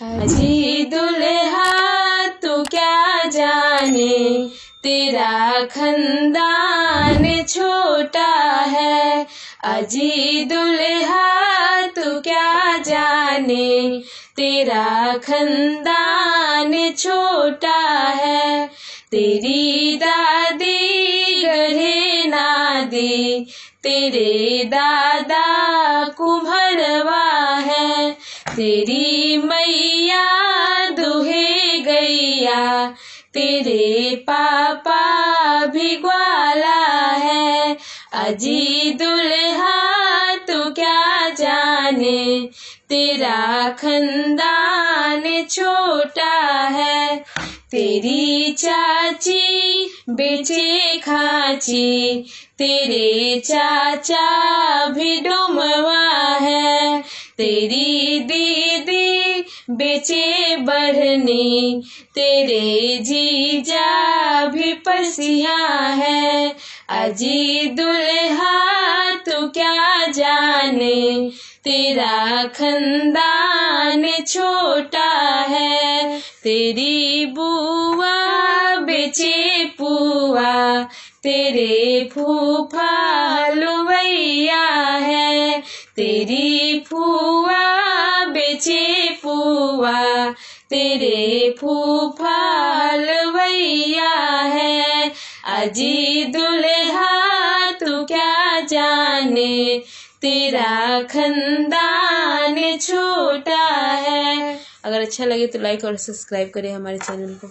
अजी दुल्हा तू क्या जाने, तेरा खंदान छोटा है। अजी दुल्हा तू क्या जाने, तेरा खंदान छोटा है। तेरी दादी गढ़े नादी, तेरे दादा कुम्हरवा है। तेरी मैया दुहे गैया, तेरे पापा भी ग्वाला है। अजी दुल्हा तू क्या जाने, तेरा खंदान छोटा है। तेरी चाची बेचे खाची, तेरे चाचा भी डोमवा है। तेरी दीदी बेचे बढ़नी, तेरे जीजा भी पसिया है। अजी दुल्हा तू क्या जाने, तेरा खंदान छोटा है। तेरी बुआ बेचे पुआ, तेरे फूफा हलवैया है। तेरी फुआ बेचे पुआ, तेरे फूफा हलवैया है। अजी दुल्हा तू क्या जाने, तेरा खंदान छोटा है। अगर अच्छा लगे तो लाइक और सब्सक्राइब करें हमारे चैनल को।